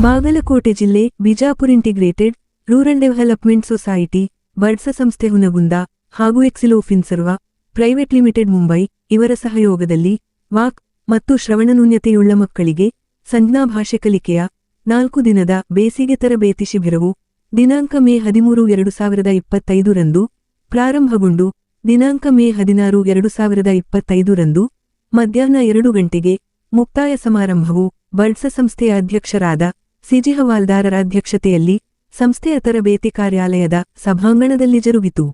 ಬಾಗಲಕೋಟೆ ಜಿಲ್ಲೆ Bijapur integrated rural development society ಬಡ್ಸ ಸಂಸ್ಥೆ ಹುನಗುಂದ ಹಾಗೂ ಎಕ್ಸಿಲೋಫಿನ್ಸರ್ವ ಪ್ರೈವೇಟ್ ಲಿಮಿಟೆಡ್ ಮುಂಬೈ ಇವರ ಸಹಯೋಗದಲ್ಲಿ ವಾಕ್ ಮತ್ತು ಶ್ರವಣ ನ್ಯೂನತೆಯುಳ್ಳ ಮಕ್ಕಳಿಗೆ ಸಂಜ್ಞಾ ಭಾಷೆ ಕಲಿಕೆಯ 4 ದಿನದ ಬೇಸಿಗೆ ತರಬೇತಿ ಶಿಬಿರವು ದಿನಾಂಕ ಮೇ 13, 2025 ರಂದು ಪ್ರಾರಂಭಗೊಂಡು ದಿನಾಂಕ ಮೇ 16, 2025 ರಂದು ಮಧ್ಯಾಹ್ನ 2 ಗಂಟೆಗೆ ಮುಕ್ತಾಯ ಸಮಾರಂಭವು ಬಡ್ಸ ಸಂಸ್ಥೆಯ ಅಧ್ಯಕ್ಷರಾದ ಸಿಜಿ ಹವಾಲ್ದಾರರ ಅಧ್ಯಕ್ಷತೆಯಲ್ಲಿ ಸಂಸ್ಥೆಯ ತರಬೇತಿ ಕಾರ್ಯಾಲಯದ ಸಭಾಂಗಣದಲ್ಲಿ ಜರುಗಿತು.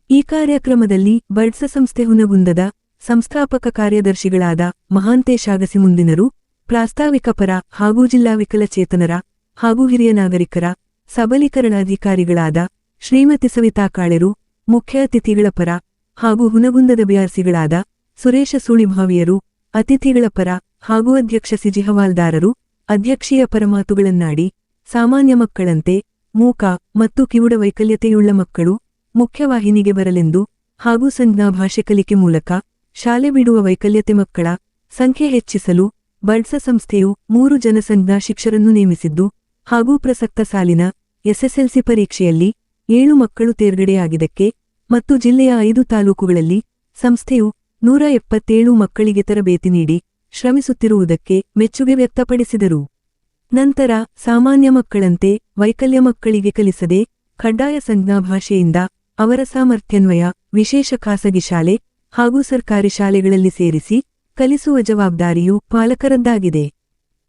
ಈ ಕಾರ್ಯಕ್ರಮದಲ್ಲಿ ಬಡ್ಸ ಸಂಸ್ಥೆ ಹುನಗುಂದದ ಸಂಸ್ಥಾಪಕ ಕಾರ್ಯದರ್ಶಿಗಳಾದ ಮಹಾಂತೇಶ ಅಗಸಿಮುಂದಿನರು, ಪ್ರಾಸ್ತಾವಿಕ ಪರ ಹಾಗೂ ಜಿಲ್ಲಾ ವಿಕಲಚೇತನರ ಹಾಗೂ ಹಿರಿಯ ನಾಗರಿಕರ ಸಬಲೀಕರಣಾಧಿಕಾರಿಗಳಾದ ಶ್ರೀಮತಿ ಸವಿತಾ ಕಾಳೆರು, ಮುಖ್ಯ ಅತಿಥಿಗಳ ಪರ ಹಾಗೂ ಹುನಗುಂದದ ಬಿಆರ್ಸಿಗಳಾದ ಸುರೇಶ ಸುಳಿಭಾವಿಯರು, ಅತಿಥಿಗಳ ಪರ ಹಾಗೂ ಅಧ್ಯಕ್ಷ ಸಿಜಿ ಹವಾಲ್ದಾರರು ಅಧ್ಯಕ್ಷೀಯ ಪರಮಾತುಗಳನ್ನಾಡಿ ಸಾಮಾನ್ಯ ಮಕ್ಕಳಂತೆ ಮೂಕ ಮತ್ತು ಕಿವುಡ ವೈಕಲ್ಯತೆಯುಳ್ಳ ಮಕ್ಕಳು ಮುಖ್ಯವಾಹಿನಿಗೆ ಬರಲೆಂದು ಹಾಗೂ ಸಂಜ್ಞಾ ಭಾಷೆ ಕಲಿಕೆ ಮೂಲಕ ಶಾಲೆ ಬಿಡುವ ವೈಕಲ್ಯತೆ ಮಕ್ಕಳ ಸಂಖ್ಯೆ ಹೆಚ್ಚಿಸಲು ಬಡ್ಸ ಸಂಸ್ಥೆಯು 3 ಜನಸಂಜ್ಞಾ ಶಿಕ್ಷಕರನ್ನು ನೇಮಿಸಿದ್ದು ಹಾಗೂ ಪ್ರಸಕ್ತ ಸಾಲಿನ ಎಸ್ಎಸ್ಎಲ್ಸಿ ಪರೀಕ್ಷೆಯಲ್ಲಿ 7 ಮಕ್ಕಳು ತೇರ್ಗಡೆಯಾಗಿದ್ದಕ್ಕೆ ಮತ್ತು ಜಿಲ್ಲೆಯ 5 ತಾಲೂಕುಗಳಲ್ಲಿ ಸಂಸ್ಥೆಯು 177 ಮಕ್ಕಳಿಗೆ ತರಬೇತಿ ನೀಡಿ ಶ್ರಮಿಸುತ್ತಿರುವುದಕ್ಕೆ ಮೆಚ್ಚುಗೆ ವ್ಯಕ್ತಪಡಿಸಿದರು. ನಂತರ ಸಾಮಾನ್ಯ ಮಕ್ಕಳಂತೆ ವೈಕಲ್ಯ ಮಕ್ಕಳಿಗೆ ಕಲಿಸದೆ ಕಡ್ಡಾಯ ಸಂಜ್ಞಾ ಭಾಷೆಯಿಂದ ಅವರ ಸಾಮರ್ಥ್ಯನ್ವಯ ವಿಶೇಷ ಖಾಸಗಿ ಶಾಲೆ ಹಾಗೂ ಸರ್ಕಾರಿ ಶಾಲೆಗಳಲ್ಲಿ ಸೇರಿಸಿ ಕಲಿಸುವ ಜವಾಬ್ದಾರಿಯು ಪಾಲಕರದ್ದಾಗಿದೆ.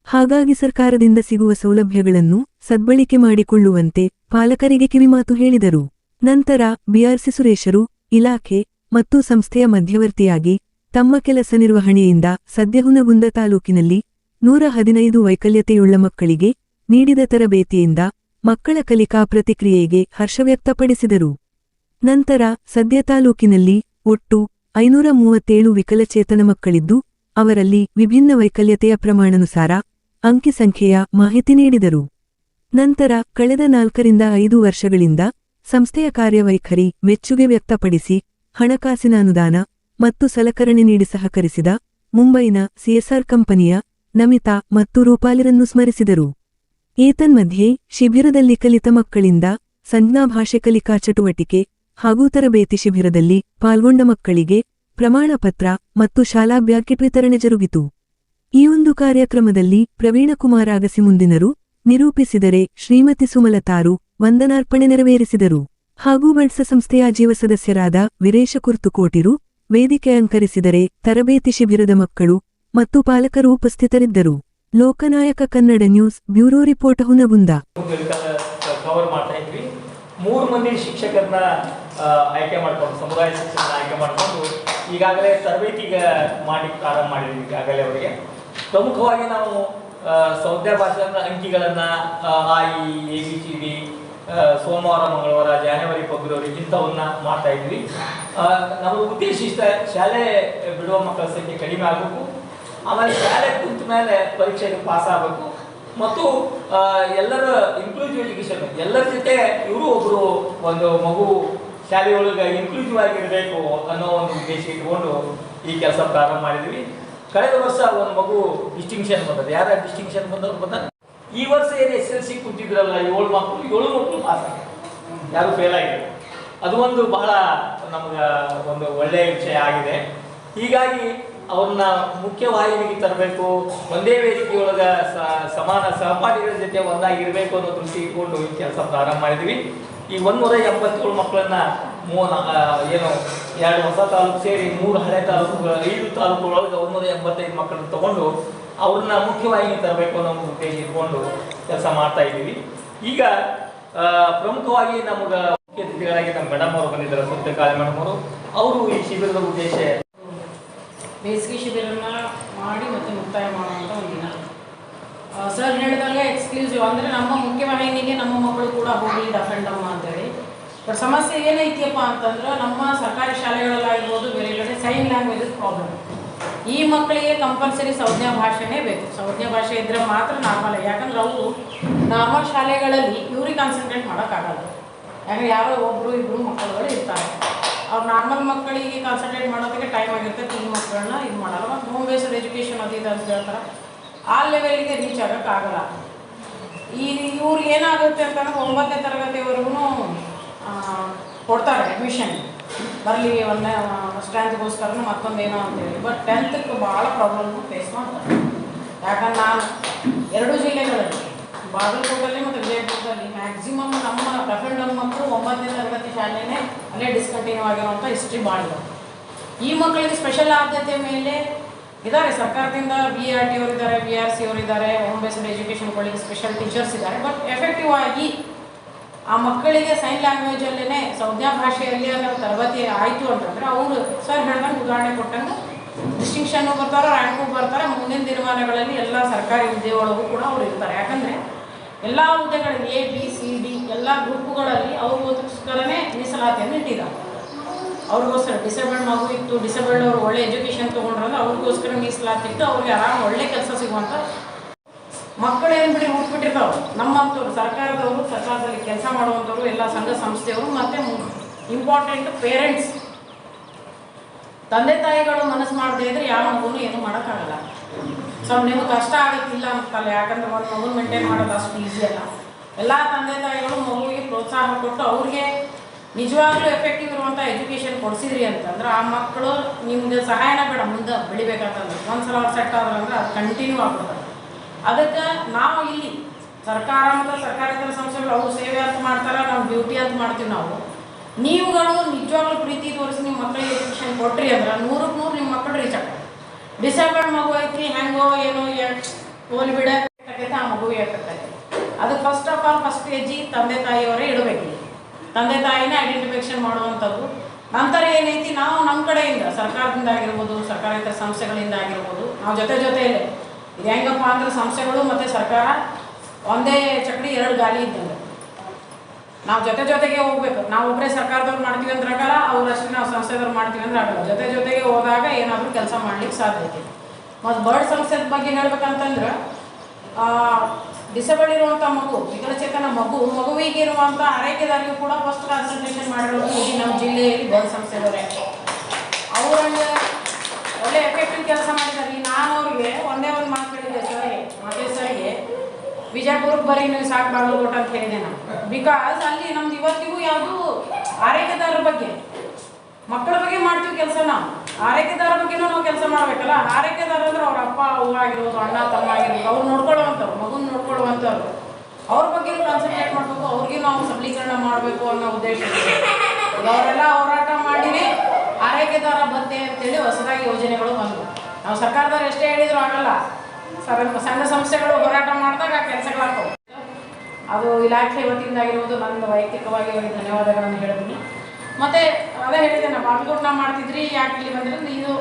ಹಾಗಾಗಿ ಸರ್ಕಾರದಿಂದ ಸಿಗುವ ಸೌಲಭ್ಯಗಳನ್ನು ಸದ್ಬಳಕೆ ಮಾಡಿಕೊಳ್ಳುವಂತೆ ಪಾಲಕರಿಗೆ ಕಿವಿಮಾತು ಹೇಳಿದರು. ನಂತರ ಬಿಆರ್ಸಿ ಸುರೇಶರು ಇಲಾಖೆ ಮತ್ತು ಸಂಸ್ಥೆಯ ಮಧ್ಯವರ್ತಿಯಾಗಿ ತಮ್ಮ ಕೆಲಸ ನಿರ್ವಹಣೆಯಿಂದ ಸದ್ಯ ಹುನಗುಂದ ತಾಲೂಕಿನಲ್ಲಿ 115 ವೈಕಲ್ಯತೆಯುಳ್ಳ ಮಕ್ಕಳಿಗೆ ನೀಡಿದ ತರಬೇತಿಯಿಂದ ಮಕ್ಕಳ ಕಲಿಕಾ ಪ್ರತಿಕ್ರಿಯೆಗೆ ಹರ್ಷ ವ್ಯಕ್ತಪಡಿಸಿದರು. ನಂತರ ಸದ್ಯ ತಾಲೂಕಿನಲ್ಲಿ ಒಟ್ಟು 537 ವಿಕಲಚೇತನ ಮಕ್ಕಳಿದ್ದು ಅವರಲ್ಲಿ ವಿಭಿನ್ನ ವೈಕಲ್ಯತೆಯ ಪ್ರಮಾಣಾನುಸಾರ ಅಂಕಿ ಸಂಖ್ಯೆಯ ಮಾಹಿತಿ ನೀಡಿದರು. ನಂತರ ಕಳೆದ 4 ರಿಂದ 5 ವರ್ಷಗಳಿಂದ ಸಂಸ್ಥೆಯ ಕಾರ್ಯವೈಖರಿ ಮೆಚ್ಚುಗೆ ವ್ಯಕ್ತಪಡಿಸಿ ಹಣಕಾಸಿನ ಅನುದಾನ ಮತ್ತು ಸಲಕರಣೆ ನೀಡಿ ಸಹಕರಿಸಿದ ಮುಂಬೈನ ಸಿಎಸ್ಆರ್ ಕಂಪನಿಯ ನಮಿತಾ ಮತ್ತು ರೂಪಾಲಿರನ್ನು ಸ್ಮರಿಸಿದರು. ಏತನ್ಮಧ್ಯೆ ಶಿಬಿರದಲ್ಲಿ ಕಲಿತ ಮಕ್ಕಳಿಂದ ಸಂಜ್ಞಾ ಭಾಷೆ ಕಲಿಕಾ ಚಟುವಟಿಕೆ ಹಾಗೂ ತರಬೇತಿ ಶಿಬಿರದಲ್ಲಿ ಪಾಲ್ಗೊಂಡ ಮಕ್ಕಳಿಗೆ ಪ್ರಮಾಣ ಪತ್ರ ಮತ್ತು ಶಾಲಾ ಬ್ಯಾಗ್ ಕಿಟ್ ವಿತರಣೆ ಜರುಗಿತು. ಈ ಒಂದು ಕಾರ್ಯಕ್ರಮದಲ್ಲಿ ಪ್ರವೀಣಕುಮಾರ ಅಗಸಿಮುಂದಿನರು ನಿರೂಪಿಸಿದರೆ ಶ್ರೀಮತಿ ಸುಮಲತಾರು ವಂದನಾರ್ಪಣೆ ನೆರವೇರಿಸಿದರು. ಹಾಗೂ ಬಡ್ಸ ಸಂಸ್ಥೆಯ ಜೀವ ಸದಸ್ಯರಾದ ವೀರೇಶ ಕುರ್ತುಕೋಟಿರು ವೇದಿಕೆ ಅಲಂಕರಿಸಿದರೆ ತರಬೇತಿ ಶಿಬಿರದ ಮಕ್ಕಳು ಮತ್ತು ಪಾಲಕರು ಉಪಸ್ಥಿತರಿದ್ದರು. Loknayak Kannada news bureau report Hungund. Cover ಮಾಡ್ತಾ ಇದ್ವಿ. 3 ಮಂದಿ ಶಿಕ್ಷಕರನ್ನ ಆಯ್ಕೆ ಮಾಡ್ಕೊಂಡು ಸಮುದಾಯ ಶಿಕ್ಷಕರನ್ನ ಆಯ್ಕೆ ಮಾಡಿಕೊಂಡು ಈಗಾಗಲೇ ತರಬೇತಿಗೆ ಮಾಡಿ ಪ್ರಾರಂಭ ಮಾಡಿದ್ವಿ. ಈಗಾಗಲೇ ಅವರಿಗೆ ಪ್ರಮುಖವಾಗಿ ನಾವು ಸಂಜ್ಞಾ ಭಾಷೆ ಅಂಕಿಗಳನ್ನು ABCD ಸೋಮವಾರ ಮಂಗಳವಾರ ಜನವರಿ ಫೆಬ್ರವರಿ ಇಂಥವನ್ನ ಮಾಡ್ತಾ ಇದ್ವಿ. ನಮ್ಮ ಉದ್ದೇಶ ಇಷ್ಟ, ಶಾಲೆ ಬಿಡುವ ಮಕ್ಕಳ ಸಂಖ್ಯೆ ಕಡಿಮೆ ಆಗಬೇಕು, ಆಮೇಲೆ ಶಾಲೆ ಕುಂತ ಮೇಲೆ ಪರೀಕ್ಷೆಗೆ ಪಾಸ್ ಆಗಬೇಕು ಮತ್ತು ಎಲ್ಲರ ಇನ್ಕ್ಲೂಸಿವ್ ಎಜುಕೇಷನ್ ಎಲ್ಲರ ಜೊತೆ ಇವರು ಒಬ್ಬರು ಒಂದು ಮಗು ಶಾಲೆಯೊಳಗೆ ಇನ್ಕ್ಲೂಸಿವ್ ಆಗಿರಬೇಕು ಅನ್ನೋ ಒಂದು ಉದ್ದೇಶ ಇಟ್ಕೊಂಡು ಈ ಕೆಲಸ ಪ್ರಾರಂಭ ಮಾಡಿದ್ವಿ. ಕಳೆದ ವರ್ಷ ಒಂದು ಮಗು ಡಿಸ್ಟಿಂಕ್ಷನ್ ಬಂದದ್ದು. ಯಾರ ಡಿಸ್ಟಿಂಕ್ಷನ್ ಬಂದವ್ರು ಬಂದ ಈ ವರ್ಷ ಏನು SSLC ಕುಂತಿದ್ರಲ್ಲ 7 ಮಕ್ಕಳು ಪಾಸ್ ಆಗಿದೆ, ಯಾರು ಫೇಲ್ ಆಗಿದೆ. ಅದು ಒಂದು ಬಹಳ ನಮ್ಗೆ ಒಂದು ಒಳ್ಳೆಯ ವಿಷಯ ಆಗಿದೆ. ಹೀಗಾಗಿ ಅವ್ರನ್ನ ಮುಖ್ಯವಾಹಿನಿಗೆ ತರಬೇಕು, ಒಂದೇ ವೇದಿಕೆಯೊಳಗೆ ಸಮಾನ ಸಹಪಾಠಿಗಳ ಜೊತೆ ಒಂದಾಗಿರಬೇಕು ಅನ್ನೋ ದೃಷ್ಟಿ ಇಟ್ಕೊಂಡು ಈ ಕೆಲಸ ಪ್ರಾರಂಭ ಮಾಡಿದ್ವಿ. ಈ 187 ಮಕ್ಕಳನ್ನ ಏನು 2 ಹೊಸ ತಾಲೂಕು ಸೇರಿ 3 ಹಳೆ ತಾಲೂಕುಗಳ 5 ತಾಲೂಕುಗಳೊಳಗೆ 185 ಮಕ್ಕಳನ್ನು ತಗೊಂಡು ಅವ್ರನ್ನ ಮುಖ್ಯವಾಹಿನಿ ತರಬೇಕು ಅನ್ನೋ ಒಂದು ಉದ್ದೇಶ ಇಟ್ಕೊಂಡು ಕೆಲಸ ಮಾಡ್ತಾ ಇದ್ದೀವಿ. ಈಗ ಪ್ರಮುಖವಾಗಿ ನಮಗೆ ಮುಖ್ಯ ಅತಿಥಿಗಳಾಗಿ ನಮ್ಮ ಮೇಡಮ್ ಅವರು ಬಂದಿದ್ದಾರೆ, ಸತ್ಯಕಾಳಿ ಮೇಡಮ್ ಅವರು ಈ ಶಿಬಿರದ ಉದ್ದೇಶ ಬೇಸಿಗೆ ಶಿಬಿರನ ಮಾಡಿ ಮತ್ತು ಮುಕ್ತಾಯ ಮಾಡುವಂಥ ಒಂದು ದಿನ. ಸರ್ ಹೇಳಿದಾಗ ಎಕ್ಸ್ಕ್ಲೂಸಿವ್ ಅಂದರೆ ನಮ್ಮ ಮುಖ್ಯವಾಹಿನಿಗೆ ನಮ್ಮ ಮಕ್ಕಳು ಕೂಡ ಹೋಗಿ ಡಫೆಂಡಮ್ಮ ಅಂತೇಳಿ. ಬಟ್ ಸಮಸ್ಯೆ ಏನೈತಿಯಪ್ಪ ಅಂತಂದ್ರೆ ನಮ್ಮ ಸರ್ಕಾರಿ ಶಾಲೆಗಳಲ್ಲಾಗಿರ್ಬೋದು ಬೇರೆ ಕಡೆ ಸೈನ್ ಲ್ಯಾಂಗ್ವೇಜಸ್ ಪ್ರಾಬ್ಲಮ್. ಈ ಮಕ್ಕಳಿಗೆ ಕಂಪಲ್ಸರಿ ಸಂಜ್ಞಾ ಭಾಷೆನೇ ಬೇಕು. ಸಂಜ್ಞಾ ಭಾಷೆ ಇದ್ದರೆ ಮಾತ್ರ ನಾರ್ಮಲ್. ಯಾಕಂದ್ರೆ ಅವರು ನಾರ್ಮಲ್ ಶಾಲೆಗಳಲ್ಲಿ ಇವ್ರಿಗೆ ಕಾನ್ಸಂಟ್ರೇಟ್ ಮಾಡೋಕ್ಕಾಗಲ್ಲ. ಯಾಕಂದ್ರೆ ಯಾರೋ ಒಬ್ಬರು ಇಬ್ಬರು ಮಕ್ಕಳುಗಳು ಇರ್ತಾರೆ. ಅವ್ರು ನಾರ್ಮಲ್ ಮಕ್ಕಳಿಗೆ ಕಾನ್ಸಂಟ್ರೇಟ್ ಮಾಡೋದಕ್ಕೆ ಟೈಮ್ ಆಗಿರ್ತೈತೆ. ಈ ಮಕ್ಕಳನ್ನ ಇದು ಮಾಡಲ್ಲ. ಮತ್ತು ಹೋಮ್ ಬೇಸ್ಡ್ ಎಜುಕೇಷನ್ ಅದು ಇದು ಅಂತ ಹೇಳ್ತಾರೆ. ಆ ಲೆವೆಲ್ಗೆ ರೀಚ್ ಆಗೋಕ್ಕಾಗಲ್ಲ. ಇವ್ರಿಗೆ ಏನಾಗುತ್ತೆ ಅಂತಂದ್ರೆ 9ನೇ ತರಗತಿವರೆಗೂ ಕೊಡ್ತಾರೆ ಅಡ್ಮಿಷನ್, ಬರಲಿ ಒಂದೇ ಸ್ಟ್ರೆಂತ್ಗೋಸ್ಕರನೂ ಮತ್ತೊಂದೇನೋ ಅಂತೇಳಿ. ಬಟ್ 10ಕ್ಕೆ ಭಾಳ ಪ್ರಾಬ್ಲಮ್ನು ಫೇಸ್ ಮಾಡ್ತಾರೆ. ಯಾಕಂದ್ರೆ ನಾನು 2 ಜಿಲ್ಲೆಗಳಲ್ಲಿ, ಬಾಗಲಕೋಟಲ್ಲಿ ಮತ್ತು ವಿಜಯಪುರದಲ್ಲಿ ಮ್ಯಾಕ್ಸಿಮಮ್ ನಮ್ಮ ರೆಫರೆಂಡಮ್ ಮಕ್ಕಳು 9ನೇ ತರಗತಿ ಶಾಲೆನೇ ಅಲ್ಲೇ ಡಿಸ್ಕಂಟಿನ್ಯೂ ಆಗಿರುವಂಥ ಹಿಸ್ಟ್ರಿ ಭಾಳ. ಈ ಮಕ್ಕಳಿಗೆ ಸ್ಪೆಷಲ್ ಆದ್ಯತೆ ಮೇಲೆ ಇದ್ದಾರೆ, ಸರ್ಕಾರದಿಂದ BRT ಅವರಿದ್ದಾರೆ, BRC ಅವರಿದ್ದಾರೆ, ಹೋಮ್ ಬೇಸ್ಡ್ ಎಜುಕೇಷನ್ಗಳಿಗೆ ಸ್ಪೆಷಲ್ ಟೀಚರ್ಸ್ ಇದ್ದಾರೆ. ಬಟ್ ಎಫೆಕ್ಟಿವ್ ಆಗಿ ಆ ಮಕ್ಕಳಿಗೆ ಸೈನ್ ಲ್ಯಾಂಗ್ವೇಜಲ್ಲೇ ಸಂಜ್ಞಾ ಭಾಷೆಯಲ್ಲಿ ಅನ್ನೋ ತರಬೇತಿ ಆಯಿತು ಅಂತಂದರೆ ಅವರು ಸರ್ ಹೇಳ್ದಂಗೆ ಉದಾಹರಣೆ ಕೊಟ್ಟಂಗೆ ಡಿಸ್ಟಿಂಕ್ಷನ್ನು ಬರ್ತಾರೆ, ರ್ಯಾಂಕು ಬರ್ತಾರೆ. ಮುಂದಿನ ದಿನಮಾನಗಳಲ್ಲಿ ಎಲ್ಲ ಸರ್ಕಾರಿ ಹುದ್ದೆ ಒಳಗೂ ಕೂಡ ಅವ್ರು ಇರ್ತಾರೆ. ಯಾಕಂದರೆ ಎಲ್ಲ ಹುದ್ದೆಗಳಲ್ಲಿ A B C D ಎಲ್ಲ ಗ್ರೂಪುಗಳಲ್ಲಿ ಅವ್ರಿಗೋಸ್ಕರನೇ ಮೀಸಲಾತಿಯನ್ನು ಇಟ್ಟಿದ್ದಾರೆ. ಅವ್ರಿಗೋಸ್ಕರ ಡಿಸೇಬಲ್ಡ್ ಮಗು ಇತ್ತು, ಡಿಸೇಬಲ್ಡ್ ಅವರು ಒಳ್ಳೆ ಎಜುಕೇಷನ್ ತೊಗೊಂಡ್ರೆ ಅವ್ರಿಗೋಸ್ಕರ ಮೀಸಲಾತಿಟ್ಟು ಅವ್ರಿಗೆ ಆರಾಮ ಒಳ್ಳೆ ಕೆಲಸ ಸಿಗುವಂಥ ಮಕ್ಕಳು ಏನು ಬಿಡಿ ಹುಟ್ಬಿಟ್ಟಿರ್ತಾವೆ. ನಮ್ಮಂಥವ್ರು ಸರ್ಕಾರದವರು, ಸರ್ಕಾರದಲ್ಲಿ ಕೆಲಸ ಮಾಡುವಂಥವ್ರು, ಎಲ್ಲ ಸಂಘ ಸಂಸ್ಥೆಯವರು ಮತ್ತು ಇಂಪಾರ್ಟೆಂಟ್ ಪೇರೆಂಟ್ಸ್, ತಂದೆ ತಾಯಿಗಳು ಮನಸ್ಸು ಮಾಡದೇ ಇದ್ರೆ ಯಾವ ಮಗುನೂ ಏನೂ ಮಾಡೋಕ್ಕಾಗಲ್ಲ. ಸೊ ನಿಮಗೆ ಕಷ್ಟ ಆಗುತ್ತಿಲ್ಲ ಅಂತಲ್ಲ, ಯಾಕಂದ್ರೆ ಒಂದು ಮಗು ಮೇಂಟೈನ್ ಮಾಡೋದು ಅಷ್ಟು ಈಸಿ ಅಲ್ಲ. ಎಲ್ಲ ತಂದೆ ತಾಯಿಗಳು ಮಗುವಿಗೆ ಪ್ರೋತ್ಸಾಹ ಕೊಟ್ಟು ಅವ್ರಿಗೆ ನಿಜವಾಗ್ಲೂ ಎಫೆಕ್ಟಿವ್ ಇರುವಂಥ ಎಜುಕೇಷನ್ ಕೊಡಿಸಿದ್ರಿ ಅಂತಂದ್ರೆ ಆ ಮಕ್ಕಳು ನಿಮ್ಗೆ ಸಹಾಯನ ಬೇಡ ಮುಂದೆ ಬೆಳಿಬೇಕಂತಂದ್ರೆ ಒಂದ್ಸಲ ಅವ್ರು ಸೆಟ್ ಆದ್ರಂದ್ರೆ ಅದು ಕಂಟಿನ್ಯೂ ಆಗ್ಬಿಡ್ತಾರೆ. ಅದಕ್ಕೆ ನಾವು ಇಲ್ಲಿ ಸರ್ಕಾರ ಮತ್ತು ಸರ್ಕಾರೇತರ ಸಂಸ್ಥೆಗಳು ಅವ್ರು ಸೇವೆ ಅಂತ ಮಾಡ್ತಾರೆ, ನಾವು ಡ್ಯೂಟಿ ಅಂತ ಮಾಡ್ತೀವಿ. ನೀವುಗಳು ನಿಜವಾಗ್ಲೂ ಪ್ರೀತಿ ತೋರಿಸಿ ನಿಮ್ಮ ಮಕ್ಕಳಿಗೆ ಎಜುಕೇಷನ್ ಕೊಟ್ರಿ ಅಂದ್ರೆ 100ಕ್ಕೆ 100 ನಿಮ್ಮ ಮಕ್ಕಳು ರೀಚ್ ಆಗ್ತಾರೆ. ಡಿಸೇಬಲ್ಡ್ ಮಗು ಐತ್ರಿ, ಹೆಂಗೋ ಏನೋ ಹೋಲಿ ಬಿಡ ಆ ಮಗು ಹೇಳ್ತೈತೆ. ಅದು ಫಸ್ಟ್ ಆಫ್ ಆಲ್ ಫಸ್ಟ್ ಹೆಜ್ಜೆ ತಂದೆ ತಾಯಿಯವರೇ ಇಡಬೇಕು. ತಂದೆ ತಾಯಿನೇ ಐಡೆಂಟಿಫಿಕೇಷನ್ ಮಾಡುವಂಥದ್ದು. ನಂತರ ಏನೈತಿ, ನಾವು ನಮ್ಮ ಕಡೆಯಿಂದ ಸರ್ಕಾರದಿಂದ ಆಗಿರ್ಬೋದು, ಸರ್ಕಾರೇತರ ಸಂಸ್ಥೆಗಳಿಂದ ಆಗಿರ್ಬೋದು, ನಾವು ಜೊತೆಯಲ್ಲೇ ಇದು ಹೆಂಗಪ್ಪ ಅಂದ್ರೆ ಸಂಸ್ಥೆಗಳು ಮತ್ತು ಸರ್ಕಾರ ಒಂದೇ ಚಕಡಿ 2 ಗಾಲಿ ಇದ್ದಂಗೆ ನಾವು ಜೊತೆಗೆ ಹೋಗ್ಬೇಕು. ನಾವು ಒಬ್ಬರೇ ಸರ್ಕಾರದವ್ರು ಮಾಡ್ತೀವಿ ಅಂದ್ರೆ ಆಗಲ್ಲ, ಅವರಷ್ಟೇ ನಾವು ಸಂಸ್ಥೆದವ್ರು ಮಾಡ್ತೀವಿ ಅಂದ್ರೆ ಆಗಲ್ಲ. ಜೊತೆಗೆ ಹೋದಾಗ ಏನಾದರೂ ಕೆಲಸ ಮಾಡ್ಲಿಕ್ಕೆ ಸಾಧ್ಯ ಐತಿ. ಮತ್ತು ಬರ್ಡ್ ಸಂಸ್ಥೆ ಬಗ್ಗೆ ಹೇಳ್ಬೇಕಂತಂದ್ರೆ ಡಿಸೇಬಲ್ಡ್ ಇರುವಂಥ ಮಗು, ವಿಕಲಚೇತನ ಮಗುವಿಗೆ ಇರುವಂಥ ಆರೈಕೆದಾರಿಗೂ ಕೂಡ ಫಸ್ಟ್ ಕಾನ್ಸಂಟ್ರೇಷನ್ ಮಾಡಿರೋದು ಇಡೀ ನಮ್ಮ ಜಿಲ್ಲೆಯಲ್ಲಿ ಬರ್ಡ್ ಸಂಸ್ಥೆದವರೇ. ಅವರಂಗೆ ಒಳ್ಳೆ ಎಫೆಕ್ಟಿವ್ ಕೆಲಸ ಮಾಡಿದ್ದಾರೆ. ನಾನು ಅವ್ರಿಗೆ ಒಂದೇ ಒಂದು ಮಾತು ಹೇಳಿದ್ದೆ ಸರ್ಗೆ, ವಿಜಯಪುರಕ್ಕೆ ಬರೀ ನೀವು ಸಾಕು ಬಾಗಲಕೋಟ ಅಂತ ಹೇಳಿದೆ ನಾನು. ಬಿಕಾಸ್ ಅಲ್ಲಿ ನಮ್ದು ಇವತ್ತಿಗೂ ಯಾವುದು ಆರೈಕೆದಾರರ ಬಗ್ಗೆ, ಮಕ್ಕಳ ಬಗ್ಗೆ ಮಾಡ್ತೀವಿ ಕೆಲಸ. ನಾವು ಆರೈಕೆದಾರರ ಬಗ್ಗೆನೂ ನಾವು ಕೆಲಸ ಮಾಡಬೇಕಲ್ಲ. ಆರೈಕೆದಾರ ಅಂದ್ರೆ ಅವ್ರ ಅಪ್ಪ ಅವ್ವ ಆಗಿರ್ಬೋದು, ಅಣ್ಣ ತಮ್ಮ ಆಗಿರ್ಬೋದು, ಅವ್ರು ನೋಡ್ಕೊಳ್ಳುವಂಥವ್ರು, ಮಗುನ ನೋಡ್ಕೊಳ್ಳುವಂಥವ್ರು, ಅವ್ರ ಬಗ್ಗೆ ಕಾನ್ಸಂಟ್ರೇಟ್ ಮಾಡಬೇಕು, ಅವ್ರಿಗೆ ನಾವು ಸಬಲೀಕರಣ ಮಾಡಬೇಕು ಅನ್ನೋ ಉದ್ದೇಶ. ಅವರೆಲ್ಲ ಹೋರಾಟ ಮಾಡಿನೇ ಆರೈಕೆದಾರ ಬಂದೆ ಅಂತೇಳಿ ಹೊಸದಾಗಿ ಯೋಜನೆಗಳು ಬಂದವು. ನಾವು ಸರ್ಕಾರದವ್ರು ಎಷ್ಟೇ ಹೇಳಿದ್ರು ಆಗಲ್ಲ, ಸಂಘ ಸಂಸ್ಥೆಗಳು ಹೋರಾಟ ಮಾಡಿದಾಗ ಕೆಲಸಗಳಾಗ್ತವೆ. ಅದು ಇಲಾಖೆ ವತಿಯಿಂದ ಆಗಿರ್ಬೋದು, ನನ್ನ ವೈಯಕ್ತಿಕವಾಗಿ ಅವರಿಗೆ ಧನ್ಯವಾದಗಳನ್ನು ಹೇಳ್ತೀನಿ. ಮತ್ತು ಅದೇ ಹೇಳಿದೆ, ನಾವು ಬಾಗಲಕೋಟೆ ಮಾಡ್ತಿದ್ರಿ, ಯಾಕೆ ಇಲ್ಲಿ ಬಂದ್ರೆ ಇದು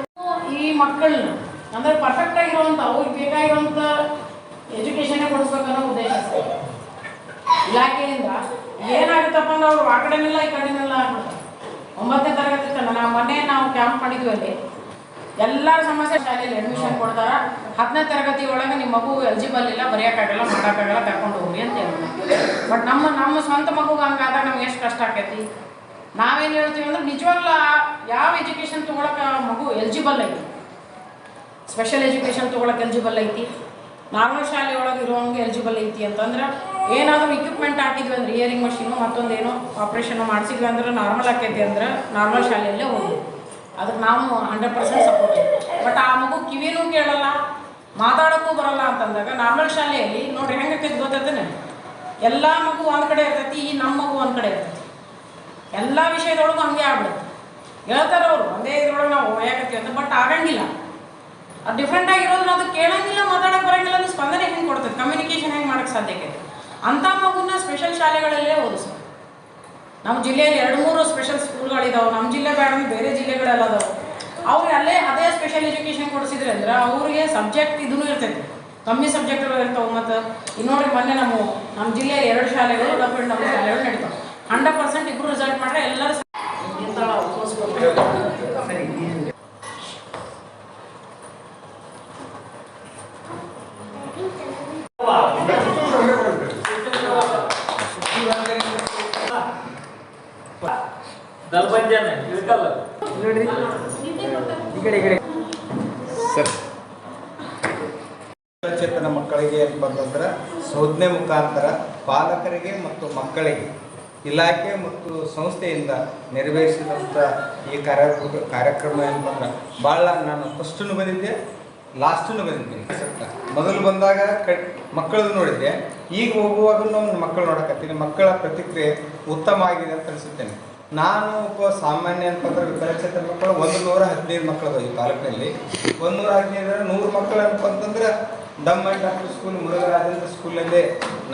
ಈ ಮಕ್ಕಳನ್ನ ಅಂದರೆ ಪರ್ಫೆಕ್ಟ್ ಆಗಿರುವಂಥ ಅವ್ರಿಗೆ ಬೇಕಾಗಿರುವಂಥ ಎಜುಕೇಷನ್ನೇ ಕೊಡಿಸ್ಬೇಕನ್ನೋ ಉದ್ದೇಶ ಇಲಾಖೆಯಿಂದ. ಏನಾಗುತ್ತಪ್ಪ ಅಂದ್ರೆ ಅವರು ಆ ಕಡೆನೆಲ್ಲ ಈ ಕಡೆನೆಲ್ಲ ಆಗ್ಬಿಡ್ತಾರೆ. 9ನೇ ತರಗತಿ ತನಕ ನಾವು ಕ್ಯಾಂಪ್ ಮಾಡಿದ್ವಿ. ಅಲ್ಲಿ ಎಲ್ಲರ ಸಮಸ್ಯೆ ಶಾಲೆಯಲ್ಲಿ ಅಡ್ಮಿಷನ್ ಕೊಡ್ತಾರೆ. 10ನೇ ತರಗತಿ ಒಳಗೆ ನಿಮ್ಮ ಮಗು ಎಲಿಜಿಬಲ್ ಇಲ್ಲ, ಬರೆಯೋಕ್ಕಾಗಲ್ಲ, ಮಾಡೋಕ್ಕಾಗಲ್ಲ, ಕರ್ಕೊಂಡು ಹೋಗಿ ಅಂತ ಹೇಳ್ತಾರೆ. ಬಟ್ ನಮ್ಮ ಸ್ವಂತ ಮಗುಗೆ ಹಂಗಾದಾಗ ನಮ್ಗೆ ಎಷ್ಟು ಕಷ್ಟ ಆಕೈತಿ. ನಾವೇನು ಹೇಳ್ತೀವಿ ಅಂದ್ರೆ ನಿಜವಾಗ್ಲೂ ಯಾವ ಎಜುಕೇಷನ್ ತೊಗೊಳಕ್ಕೆ ಮಗು ಎಲಿಜಿಬಲ್ ಐತಿ, ಸ್ಪೆಷಲ್ ಎಜುಕೇಷನ್ ತೊಗೊಳಕ್ಕೆ ಎಲಿಜಿಬಲ್ ಐತಿ, ನಾರ್ಮಲ್ ಶಾಲೆ ಒಳಗೆ ಇರೋಂಗೆ ಎಲಿಜಿಬಲ್ ಐತಿ ಅಂತಂದ್ರೆ ಏನಾದರೂ ಇಕ್ವಿಪ್ಮೆಂಟ್ ಹಾಕಿದ್ವಿ ಅಂದ್ರೆ ಇಯರಿಂಗ್ ಮಷೀನು ಮತ್ತೊಂದೇನೋ ಆಪ್ರೇಷನ್ ಮಾಡಿಸಿದ್ವಿ ಅಂದ್ರೆ ನಾರ್ಮಲ್ ಆಕೈತಿ ಅಂದ್ರೆ ನಾರ್ಮಲ್ ಶಾಲೆಯಲ್ಲೇ ಹೋಗಿ ಅದಕ್ಕೆ ನಾವು 100% ಸಪೋರ್ಟ್ ಐತಿ. ಬಟ್ ಆ ಮಗು ಕಿವಿನೂ ಕೇಳಲ್ಲ, ಮಾತಾಡೋಕ್ಕೂ ಬರಲ್ಲ ಅಂತಂದಾಗ ನಾರ್ಮಲ್ ಶಾಲೆಯಲ್ಲಿ ನೋಡ್ರಿ ಹೆಂಗೆ ಆಕೈತಿ ಗೊತ್ತೈತೇನೆ, ಎಲ್ಲ ಮಗು ಒಂದು ಕಡೆ ಇರ್ತೈತಿ, ಈ ನಮ್ಮ ಮಗು ಒಂದು ಕಡೆ ಇರ್ತೈತಿ. ಎಲ್ಲ ವಿಷಯದೊಳಗೂ ಹಂಗೆ ಆಗ್ಬಿಡುತ್ತೆ. ಹೇಳ್ತಾರೆ ಅವರು ಒಂದೇ ಇದ್ರೊಳಗೆ ನಾವು ಒಯ್ಯಾಕತ್ತೀವಿ ಅಂತ, ಬಟ್ ಆಗಂಗಿಲ್ಲ. ಅದು ಡಿಫ್ರೆಂಟ್ ಆಗಿರೋದ್ರೆ ಅದು ಕೇಳಂಗಿಲ್ಲ, ಮಾತಾಡೋಕೆ ಬರೋಂಗಿಲ್ಲ, ಅದು ಸ್ಪಂದನೆ ಹೆಂಗೆ ಕೊಡ್ತದೆ, ಕಮ್ಯುನಿಕೇಷನ್ ಹೆಂಗೆ ಮಾಡೋಕ್ಕೆ ಸಾಧ್ಯ ಆಕೈತಿ. ಅಂಥ ಮಗುನ ಸ್ಪೆಷಲ್ ಶಾಲೆಗಳಲ್ಲೇ ಓದಿಸ್ಬೇಕು. ನಮ್ಮ ಜಿಲ್ಲೆಯಲ್ಲಿ 2-3 ಸ್ಪೆಷಲ್ ಸ್ಕೂಲ್ಗಳಿದಾವೆ. ನಮ್ಮ ಜಿಲ್ಲೆ ಬೇಡ ಬೇರೆ ಜಿಲ್ಲೆಗಳೆಲ್ಲ ಅದಾವೆ. ಅವ್ರಿಗೆ ಅದೇ ಸ್ಪೆಷಲ್ ಎಜುಕೇಷನ್ ಕೊಡಿಸಿದ್ರೆ ಅಂದ್ರೆ ಅವ್ರಿಗೆ ಸಬ್ಜೆಕ್ಟ್ ಇದೂ ಇರ್ತೈತಿ, ಕಮ್ಮಿ ಸಬ್ಜೆಕ್ಟ್ಗಳು ಇರ್ತಾವೆ. ಮತ್ತು ಇನ್ನೋಡ್ರಿ ಮೊನ್ನೆ ನಮ್ಮ ಜಿಲ್ಲೆಯಲ್ಲಿ 2 ಶಾಲೆಗಳು ಡೆಫ್ರೆಂಟ್ ನಮ್ಮ ಶಾಲೆಗಳು ನಡೀತಾವೆ. 100% ಇಬ್ಬರು ರಿಸಲ್ಟ್ ಮಾಡ್ರೆ ಎಲ್ಲರೂ ದಲ್ಬಂಜನ ಇಳ್ಕಲ್ಲ ಸರ್ ವಿಕಲಚೇತನ ಮಕ್ಕಳಿಗೆ ಏನಪ್ಪ ಅಂತಂದ್ರೆ ಸಂಜ್ಞೆ ಮುಖಾಂತರ ಪಾಲಕರಿಗೆ ಮತ್ತು ಮಕ್ಕಳಿಗೆ ಇಲಾಖೆ ಮತ್ತು ಸಂಸ್ಥೆಯಿಂದ ನೆರವೇರಿಸಿದಂಥ ಈ ಕಾರ್ಯಕ್ರಮ ಏನಪ್ಪ ಅಂದ್ರೆ ಭಾಳ ನಾನು ಫಸ್ಟನ್ನು ಬಂದಿದ್ದೆ, ಲಾಸ್ಟನ್ನು ಬಂದಿದ್ದೀನಿ. ಮೊದಲು ಬಂದಾಗ ಮಕ್ಕಳದ್ದು ನೋಡಿದ್ದೆ, ಈಗ ಹೋಗುವಾಗ ಒಂದು ಮಕ್ಕಳು ನೋಡಕತ್ತೀನಿ. ಮಕ್ಕಳ ಪ್ರತಿಕ್ರಿಯೆ ಉತ್ತಮ ಆಗಿದೆ ಅಂತ ಅನಿಸುತ್ತೇನೆ. ನಾನು ಒಬ್ಬ ಸಾಮಾನ್ಯ ಅಂತಂದ್ರೆ ವಿಕಲಚೇತನ ಮಕ್ಕಳು 115 ಮಕ್ಕಳದು ಈ ತಾಲೂಕಿನಲ್ಲಿ. 115 100 ಮಕ್ಕಳು ಏನಪ್ಪ ಅಂತಂದ್ರೆ ಡಮ್ ಆ್ಯಂಡ್ ಡಾಕ್ಟರ್ ಸ್ಕೂಲ್, ಮುರುಘರಾಜೇಂದ್ರ ಸ್ಕೂಲಲ್ಲೇ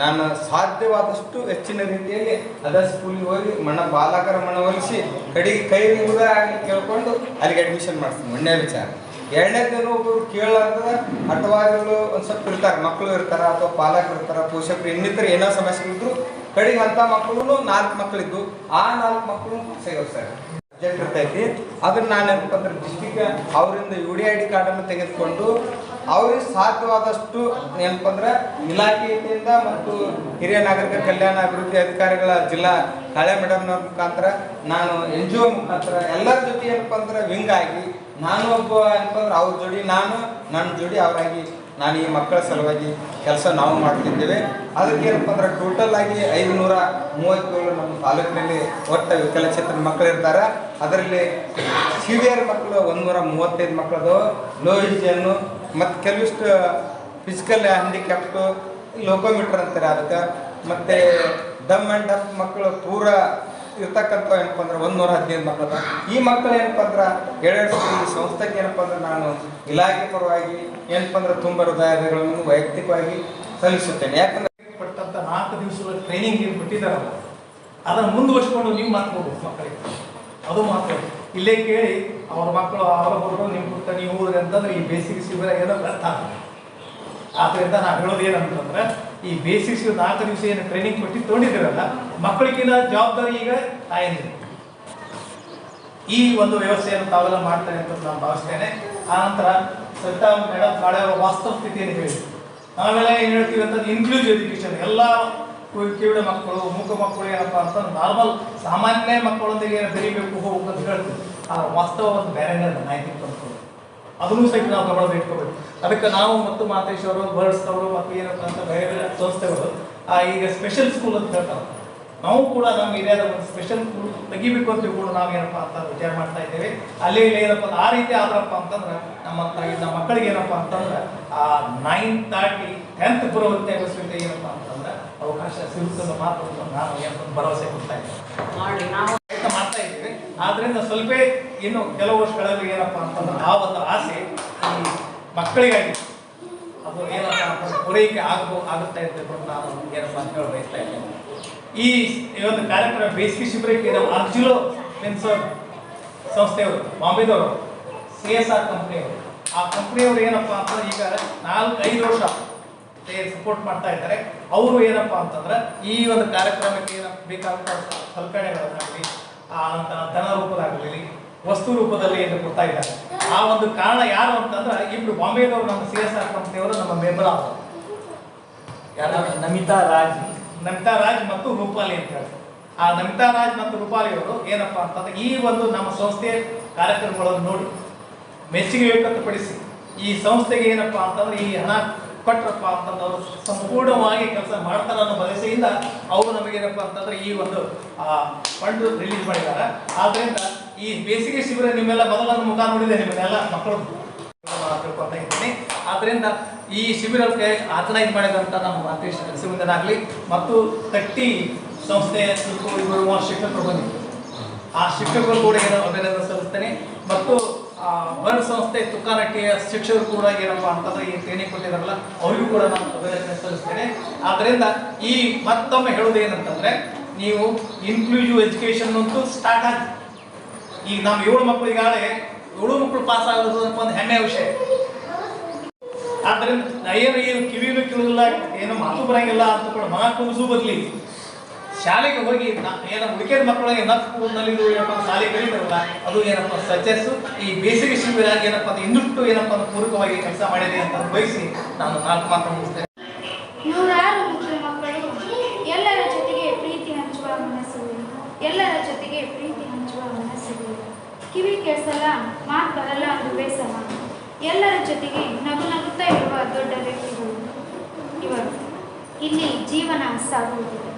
ನಾನು ಸಾಧ್ಯವಾದಷ್ಟು ಹೆಚ್ಚಿನ ರೀತಿಯಲ್ಲಿ ಅದ ಸ್ಕೂಲಿಗೆ ಹೋಗಿ ಬಾಲಕರ ಮನವೊಲಿಸಿ ಕಡೆಗೆ ಕೈ ಮುಗಿದ ಕೇಳ್ಕೊಂಡು ಅಲ್ಲಿಗೆ ಅಡ್ಮಿಷನ್ ಮಾಡ್ತೀನಿ. ಒಂದೇ ವಿಚಾರ. ಎರಡನೇದೇನು ಒಬ್ಬರು ಕೇಳಲಾರ್ದ ಅಟವಾದಿಗಳು ಒಂದು ಸ್ವಲ್ಪ ಇರ್ತಾರೆ, ಮಕ್ಕಳು ಇರ್ತಾರೆ ಅಥವಾ ಪಾಲಕರು ಇರ್ತಾರೆ, ಪೋಷಕರು ಇನ್ನಿತರ ಏನೋ ಸಮಸ್ಯೆಗಳಿದ್ರು ಕಡೆಗೆ ಅಂಥ ಮಕ್ಕಳು 4 ಮಕ್ಕಳಿದ್ದು ಆ 4 ಮಕ್ಕಳು ಸೇರಿಸ್ತಾರೆ. ಸಬ್ಜೆಕ್ಟ್ ಇರ್ತೈತಿ. ಅದನ್ನು ನಾನು ಏನಪ್ಪ ಅಂದ್ರೆ ಡಿಸ್ಟಿಕ್ ಅವರಿಂದ UDID ಕಾರ್ಡನ್ನು ತೆಗೆದುಕೊಂಡು ಅವ್ರಿಗೆ ಸಾಧ್ಯವಾದಷ್ಟು ಏನಪ್ಪ ಅಂದ್ರೆ ಇಲಾಖೆಯಿಂದ ಮತ್ತು ಹಿರಿಯ ನಾಗರಿಕ ಕಲ್ಯಾಣ ಅಭಿವೃದ್ಧಿ ಅಧಿಕಾರಿಗಳ ಜಿಲ್ಲಾ ಹಳೆ ಮೇಡಮ್ನವ್ರ ಮುಖಾಂತರ ನಾನು NGO ಮುಖಾಂತರ ಎಲ್ಲರ ಜೊತೆ ಏನಪ್ಪ ಅಂದ್ರೆ ವಿಂಗ್ ಆಗಿ ನಾನು ಒಬ್ಬ ಏನಪ್ಪ ಅಂದ್ರೆ ಅವ್ರ ಜೋಡಿ ನನ್ನ ಜೋಡಿ ಅವರಾಗಿ ನಾನು ಈ ಮಕ್ಕಳ ಸಲುವಾಗಿ ಕೆಲಸ ನಾವು ಮಾಡ್ತಿದ್ದೇವೆ. ಅದಕ್ಕೆ ಏನಪ್ಪ ಅಂದ್ರೆ ಟೋಟಲ್ ಆಗಿ 537 ನಮ್ಮ ತಾಲೂಕಿನಲ್ಲಿ ಒಟ್ಟು ವಿಕಲಚೇತನ ಮಕ್ಕಳು ಇರ್ತಾರೆ. ಅದರಲ್ಲಿ ಸಿವಿಯರ್ ಮಕ್ಕಳು 135 ಮಕ್ಕಳದು, ಲೋ ವಿಷನ್ನು ಮತ್ತು ಕೆಲವಿಷ್ಟು ಫಿಸಿಕಲ್ ಹ್ಯಾಂಡಿಕ್ಯಾಪ್ಟು, ಲೋಕೋಮೀಟರ್ ಅಂತಾರೆ ಅದಕ್ಕೆ, ಮತ್ತು ಡಮ್ ಆ್ಯಂಡ್ ಡಫ್ ಮಕ್ಕಳು ಪೂರ ಇರ್ತಕ್ಕಂಥ ಏನಪ್ಪ ಅಂದ್ರೆ 115 ಮಕ್ಕಳು. ಈ ಮಕ್ಕಳು ಏನಪ್ಪ ಅಂದ್ರೆ ಎರಡು ಈ ಸಂಸ್ಥೆಗೆ ಏನಪ್ಪ ಅಂದ್ರೆ ನಾನು ಇಲಾಖೆ ಪರವಾಗಿ ಏನಪ್ಪ ಅಂದ್ರೆ ತುಂಬ ಹೃದಯಗಳನ್ನು ವೈಯಕ್ತಿಕವಾಗಿ ಸಲ್ಲಿಸುತ್ತೇನೆ. ಯಾಕಂದ್ರೆ ಪಟ್ಟಂಥ 4 ದಿವಸಗಳ ಟ್ರೈನಿಂಗ್ ಏನು ಬಿಟ್ಟಿದ್ದಾರಲ್ಲ ಅದನ್ನು ಮುಂದುವರಿಸ್ಕೊಂಡು ನೀವು ಮಾಡ್ಕೋಬೇಕು ಮಕ್ಕಳಿಗೆ. ಅದು ಮಾತ್ರ ಇಲ್ಲೇ ಕೇಳಿ ಅವ್ರ ಮಕ್ಕಳು ಅವರ ಬರೋದು ನಿಮ್ಮ ಪುಟ್ಟ ನೀವು ಹೋದ್ರೆ ಅಂತಂದ್ರೆ ಈ ಬೇಸಿಗೆ ಶಿಬಿರ ಏನೋ ವ್ಯರ್ಥ ಆಗುತ್ತೆ. ಆದ್ದರಿಂದ ನಾವು ಹೇಳೋದು ಏನಂತಂದ್ರೆ ಈ ಬೇಸಿಕ್ 4 ದಿವಸ ಏನು ಟ್ರೈನಿಂಗ್ ಕೊಟ್ಟು ತೊಗೊಂಡಿದ್ದೀರಲ್ಲ ಮಕ್ಕಳಿಗಿನ ಜವಾಬ್ದಾರಿ ಈಗ ತಾಯಿದೆ. ಈ ಒಂದು ವ್ಯವಸ್ಥೆಯನ್ನು ತಾವೆಲ್ಲ ಮಾಡ್ತಾರೆ ಅಂತ ನಾನು ಭಾವಿಸ್ತೇನೆ. ಆನಂತರ ಸವಿತಾ ಮೇಡಮ್ ಭಾಳ ವಾಸ್ತವ ಸ್ಥಿತಿಯನ್ನು ಹೇಳಿ ನಾವೆಲ್ಲ ಏನು ಹೇಳ್ತೀವಿ ಅಂತಂದ್ರೆ ಇನ್ಕ್ಲೂಸಿವ್ ಎಜುಕೇಷನ್. ಎಲ್ಲ ಕಿವಿಡ ಮಕ್ಕಳು, ಮೂಕ ಮಕ್ಕಳು ಏನಪ್ಪ ಅಂತಂದ್ರೆ ನಾರ್ಮಲ್ ಸಾಮಾನ್ಯ ಮಕ್ಕಳೊಂದಿಗೆ ಏನು ಬೆರಿಬೇಕು ಹೋಗ್ಬೇಕು ಅಂತ ಹೇಳ್ತೀವಿ. ಆ ವಾಸ್ತವ ಒಂದು ಬೇರೆ ಮಾಹಿತಿ ತಂದ್ಕೊಂಡು ಅದನ್ನು ಸಹಿತ ನಾವು ಗಮನದಲ್ಲಿ ಇಟ್ಕೋಬೇಕು. ಅದಕ್ಕೆ ನಾವು ಮತ್ತು ಮಾತೇಶ್ ಅವರು, ಬರ್ಡ್ಸ್ ಅವರು ಮತ್ತು ಏನಪ್ಪ ಅಂತ ಬೇರೆ ಬೇರೆ ಸಂಸ್ಥೆಗಳು ಈಗ ಸ್ಪೆಷಲ್ ಸ್ಕೂಲ್ ಅಂತ ಹೇಳ್ತಾರೆ. ನಾವು ಕೂಡ ನಮ್ಮ ಏರಿಯಾದ ಒಂದು ಸ್ಪೆಷಲ್ ಸ್ಕೂಲ್ ತೆಗಿಬೇಕು ಅಂತ ಕೂಡ ನಾವು ಏನಪ್ಪ ಅಂತ ವಿಚಾರ ಮಾಡ್ತಾ ಇದ್ದೇವೆ. ಅಲ್ಲಿ ಏನಪ್ಪ ಆ ರೀತಿ ಆದ್ರಪ್ಪ ಅಂತಂದ್ರೆ ನಮ್ಮ ಮಕ್ಕಳಿಗೆ ಏನಪ್ಪ ಅಂತಂದ್ರೆ 9:30 10th ಬರುವಂತೆ ಏನಪ್ಪ ಅಂತಂದ್ರೆ ಅವಕಾಶ ಸಿಗುತ್ತದೆ ಮಾತ್ರ ನಾನು ಏನಪ್ಪ ಭರವಸೆ ಕೊಡ್ತಾ ಇದ್ದೇವೆ, ಮಾಡ್ತಾ ಇದ್ದೀವಿ. ಆದ್ರಿಂದ ಸ್ವಲ್ಪ ಇನ್ನು ಕೆಲವು ವರ್ಷಗಳಲ್ಲಿ ಏನಪ್ಪ ಅಂತಂದ್ರೆ ಆ ಒಂದು ಆಸೆ ಈ ಮಕ್ಕಳಿಗಾಗಿ ಅದು ಏನಪ್ಪ ಅಂತಂದ್ರೆ ಪೂರೈಕೆ ಆಗುತ್ತಾ ಇರ್ತದೆ ನಾನು ಏನಪ್ಪ ಅಂತ ಹೇಳಿ ಬಯಸ್ತಾ ಇದ್ದೇನೆ. ಈ ಒಂದು ಕಾರ್ಯಕ್ರಮ ಬೇಸಿಗೆ ಶಿಬಿರಕ್ಕೆ ನಾವು ಅರ್ಜುಲೋ ಫೆನ್ಸರ್ ಸಂಸ್ಥೆಯವರು, ಬಾಂಬೆದವರು, CSR ಕಂಪ್ನಿಯವರು, ಆ ಕಂಪ್ನಿಯವರು ಏನಪ್ಪ ಅಂತಂದ್ರೆ ಈಗ 4-5 ವರ್ಷ ಸಪೋರ್ಟ್ ಮಾಡ್ತಾ ಇದ್ದಾರೆ. ಅವರು ಏನಪ್ಪ ಅಂತಂದ್ರೆ ಈ ಒಂದು ಕಾರ್ಯಕ್ರಮಕ್ಕೆ ಏನಪ್ಪ ಬೇಕಾದಂಥ ಸಲಕರಣೆಗಳನ್ನಾಗಲಿ, ಆ ನಂತರ ಧನ ರೂಪದಾಗಲಿ, ವಸ್ತು ರೂಪದಲ್ಲಿ ಏನು ಕೊಡ್ತಾ ಇದ್ದಾರೆ. ಆ ಒಂದು ಕಾರಣ ಯಾರು ಅಂತಂದ್ರೆ ಇಬ್ರು ಬಾಂಬೆದವರು ನಮ್ಮ CSR ಕಂಪ್ನಿಯವರು ನಮ್ಮ ಮೆಂಬರ್ ಆದರು. ಯಾರು? ನಮಿತಾ ರಾಜ್ ಮತ್ತು ರೂಪಾಲಿ ಅಂತ ಹೇಳಿ. ಆ ನಮಿತಾ ರಾಜ್ ಮತ್ತು ರೂಪಾಲಿ ಅವರು ಏನಪ್ಪ ಅಂತಂದ್ರೆ ಈ ಒಂದು ನಮ್ಮ ಸಂಸ್ಥೆಯ ಕಾರ್ಯಕ್ರಮಗಳನ್ನು ನೋಡಿ ಮೆಚ್ಚುಗೆ ವ್ಯಕ್ತಪಡಿಸಿ ಈ ಸಂಸ್ಥೆಗೆ ಏನಪ್ಪ ಅಂತಂದ್ರೆ ಈ ಹಣ ಕೊಟ್ಟರಪ್ಪ ಅಂತಂದ್ರೆ ಅವರು ಸಂಪೂರ್ಣವಾಗಿ ಕೆಲಸ ಮಾಡ್ತಾರೆ ಅನ್ನೋ ಭರವಸೆಯಿಂದ ಅವರು ನಮಗೇನಪ್ಪ ಅಂತಂದ್ರೆ ಈ ಒಂದು ಫಂಡ್ ರಿಲೀಸ್ ಮಾಡಿದ್ದಾರೆ. ಆದ್ರಿಂದ ಈ ಬೇಸಿಗೆ ಶಿಬಿರ ನಿಮ್ಮೆಲ್ಲ ಮೊದಲ ಮುಖ ನೋಡಿದೆ, ನಿಮ್ಮನ್ನೆಲ್ಲ ಮಕ್ಕಳು ತಿಳ್ಕೊತಾ ಇದ್ದೀನಿ. ಆದ್ರಿಂದ ಈ ಶಿಬಿರಕ್ಕೆ ಆರ್ಗನೈಸ್ ಮಾಡಿದಂಥ ನಮ್ಮ ಮಾತೇಶ್ ನರಸಿಂಹನಾಗಲಿ ಮತ್ತು ತಟ್ಟಿ ಸಂಸ್ಥೆಯ ಶಿಕ್ಷಕರು ಬಂದಿದ್ದರು. ಆ ಶಿಕ್ಷಕರು ಕೂಡ ಏನೋ ಅಭಿನಂದನೆ ಸಲ್ಲಿಸ್ತೇನೆ. ಮತ್ತು ಬರ್ಡ್ ಸಂಸ್ಥೆ ತುಕಾನಟ್ಟಿಯ ಶಿಕ್ಷಕರು ಕೂಡ ಏನಪ್ಪ ಅಂತಂದ್ರೆ ಈ ಟ್ರೈನಿಂಗ್ ಕೊಟ್ಟಿದ್ದಾರಲ್ಲ ಅವರಿಗೂ ಕೂಡ ನಾನು ಅಭಿನಂದನೆ ಸಲ್ಲಿಸ್ತೇನೆ. ಆದ್ದರಿಂದ ಈ ಮತ್ತೊಮ್ಮೆ ಹೇಳೋದು ಏನಂತಂದ್ರೆ ನೀವು ಇನ್ಕ್ಲೂಸಿವ್ ಎಜುಕೇಶನ್ ಅಂತೂ ಸ್ಟಾರ್ಟ್ ಆಗಿ ಈಗ ನಾವು 7 ಮಕ್ಕಳು ಈಗಾಗಲೇ 7 ಮಕ್ಕಳು ಪಾಸ್ ಆಗೋದು ಒಂದು ಹೆಮ್ಮೆಯ ವಿಷಯ. ಆದ್ದರಿಂದ ಏನು ಕಿವಿನೂ ಕೇಳೋದಿಲ್ಲ, ಏನೋ ಮಾತು ಬರಂಗಿಲ್ಲ ಅಂತ ಕೂಡ ಮನ ಕುಂದಿಸು ಬದಲಿ ಶಾಲೆಗೆ ಹೋಗಿ ಏನೋ ಹುಡುಕಿದ ಮಕ್ಕಳಿಗೆ ನಲ್ಲಿದು ಏನಪ್ಪ ಶಾಲೆ ಕಲಿತಾರಲ್ಲ ಅದು ಏನಪ್ಪ ಸಜೆಸ್ಸು ಈ ಬೇಸಿಗೆ ಶಿಬಿರ ಏನಪ್ಪ ಅದು ಇನ್ನಷ್ಟು ಏನಪ್ಪ ಅದು ಪೂರಕವಾಗಿ ಕೆಲಸ ಮಾಡಿದೆ ಅಂತ ಬಯಸಿ ನಾನು 4 ಮಾತು ಮುಗಿಸ್ತೇನೆ. 106 ಮುಖ್ಯ ಮಕ್ಕಳು ಎಲ್ಲರ ಜೊತೆಗೆ ಪ್ರೀತಿ ಹಂಚುವ ಮನಸ್ಸುಗಳು, ಎಲ್ಲರ ಜೊತೆಗೆ ಪ್ರೀತಿ ಹಂಚುವ ಮನಸ್ಸುಗಳು. ಕಿವಿ ಕೇಳಿಸಲ್ಲ, ಮಾತು ಬರಲ್ಲ ಅದು ಬೇಸರ. ಎಲ್ಲರ ಜೊತೆಗೆ ನಗು ನಗುತ್ತಾ ಇರುವ ದೊಡ್ಡ ವ್ಯಕ್ತಿಗಳು ಇವರು. ಇಲ್ಲಿ ಜೀವನ ಸಾಗುವುದಿಲ್ಲ.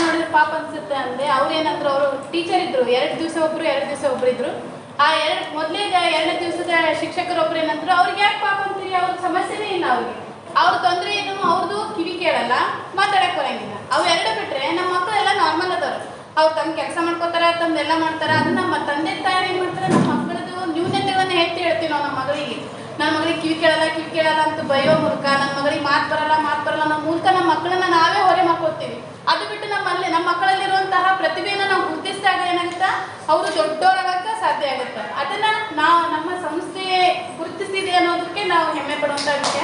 ನೋಡಿದ್ರೆ ಪಾಪ ಅನ್ಸುತ್ತೆ ಅಂದರೆ ಅವ್ರೇನಂದ್ರು, ಅವರು ಟೀಚರ್ ಇದ್ರು, 2 ದಿವಸ ಒಬ್ರು ಇದ್ರು. ಆ ಮೊದಲೇ 2 ದಿವಸದ ಶಿಕ್ಷಕರೊಬ್ರು ಏನಂದ್ರು, ಅವ್ರಿಗೆ ಯಾಕೆ ಪಾಪ ಅಂತೀರಿ, ಅವ್ರ ಸಮಸ್ಯೆನೇ ಇಲ್ಲ, ಅವ್ರ ತೊಂದರೆ ಏನು, ಅವ್ರದ್ದು ಕಿವಿ ಕೇಳಲ್ಲ, ಮಾತಾಡಕ್ ಬರಂಗಿಲ್ಲ. ಅವು 2 ಬಿಟ್ರೆ ನಮ್ಮ ಮಕ್ಕಳೆಲ್ಲ ನಾರ್ಮಲ್ ಅದಾವ್ರು. ಅವ್ರು ತಮ್ಮ ಕೆಲಸ ಮಾಡ್ಕೋತಾರ, ತಮ್ದೆಲ್ಲ ಮಾಡ್ತಾರ. ಅದನ್ನ ನಮ್ಮ ತಂದೆ ತಾಯಿ ಏನ್ ಮಾಡ್ತಾರೆ, ನಮ್ಮ ಮಕ್ಕಳದು ನ್ಯೂನತೆಗಳನ್ನ ಎತ್ತಿ ಹೇಳ್ತೀವಿ ನಾವು. ನನ್ನ ಮಗಳಿಗೆ ಕಿವಿ ಕೇಳಲ್ಲ ಅಂತ ಬಯೋ ಮೂಲಕ, ನನ್ನ ಮಗಳಿಗೆ ಮಾತು ಬರಲ್ಲ ನಮ್ಮ ಮೂಲಕ ನಮ್ಮ ಮಕ್ಕಳನ್ನ ನಾವೇ ಹೊರೆ ಮಾಡ್ಕೊತೀವಿ. ಅದು ಬಿಟ್ಟು ನಮ್ಮ ಮಕ್ಕಳಲ್ಲಿರುವಂತಹ ಪ್ರತಿಭೆಯನ್ನು ನಾವು ಗುರುತಿಸಿದಾಗ ಏನಾಗುತ್ತಾ, ಅವರು ದೊಡ್ಡವರಾಗಕ್ಕ ಸಾಧ್ಯ ಆಗುತ್ತೆ. ಅದನ್ನ ನಾವು ನಮ್ಮ ಸಂಸ್ಥೆ ಗುರುತಿಸಿದೆ ಅನ್ನೋದಕ್ಕೆ ನಾವು ಹೆಮ್ಮೆ ಪಡುವಂತ ವಿಷಯ.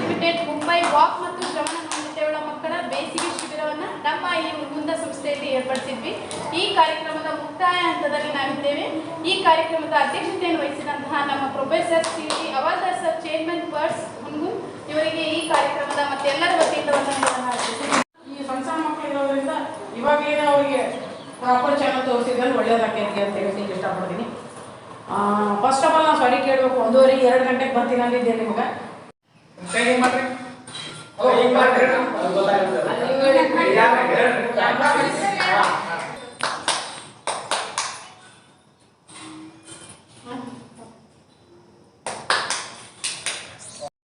ಲಿಮಿಟೆಡ್ ಮುಂಬೈ ವಾಕ್ ಮತ್ತು ಶ್ರವಣ ನ್ಯೂನತೆಯುಳ್ಳ ಮಕ್ಕಳ ಬೇಸಿಗೆ ಶಿಬಿರವನ್ನು ನಮ್ಮ ಈ ಹುನಗುಂದ ಸಂಸ್ಥೆಯಲ್ಲಿ ಏರ್ಪಡಿಸಿದ್ವಿ. ಈ ಕಾರ್ಯಕ್ರಮದ ಮುಕ್ತಾಯ ಹಂತದಲ್ಲಿ ನಾವಿದ್ದೇವೆ. ಈ ಕಾರ್ಯಕ್ರಮದ ಅಧ್ಯಕ್ಷತೆಯನ್ನು ವಹಿಸಿದಂತಹ ನಮ್ಮ ಪ್ರೊಫೆಸರ್ ಸಿ ಅವಾರ್ದಾರ್ ಸರ್, ಚೇರ್ಮನ್ ಬರ್ಡ್ಸ್ ಹುನಗುಂದ್, ಇವರಿಗೆ ಈ ಕಾರ್ಯಕ್ರಮದ ಮತ್ತೆ ಎಲ್ಲರ ವತಿಯಿಂದ ವಂದನೆಗಳನ್ನು ಅರ್ಪಿಸುತ್ತೇನೆ. ಈ ಸಣ್ಣ ಮಕ್ಕಳು ಇರೋದ್ರಿಂದ ಇವಾಗಲೇ ಅವರಿಗೆ ಪ್ರಾಪರ್ ಚಾನಲ್ ತೋರಿಸಿದ್ರೆ ಒಳ್ಳೇದಾಗೈತಿ ಅಂತ ಹೇಳ್ತೀನಿ ಇಷ್ಟಪಡ್ತೀನಿ. ಫಸ್ಟ್ ಆಫ್ ಆಲ್ ನಾವು ಸಾರಿ ಕೇಳಬೇಕು, 1:30-2 ಗಂಟೆಗೆ ಬರ್ತೀನಿ ಅಂದಿದ್ದೆ ನಿಮ್ಗೆ. ಟ್ರೈನಿಂಗ್ ಮಾಡ್ರಿ. ಅಲ್ಲಿ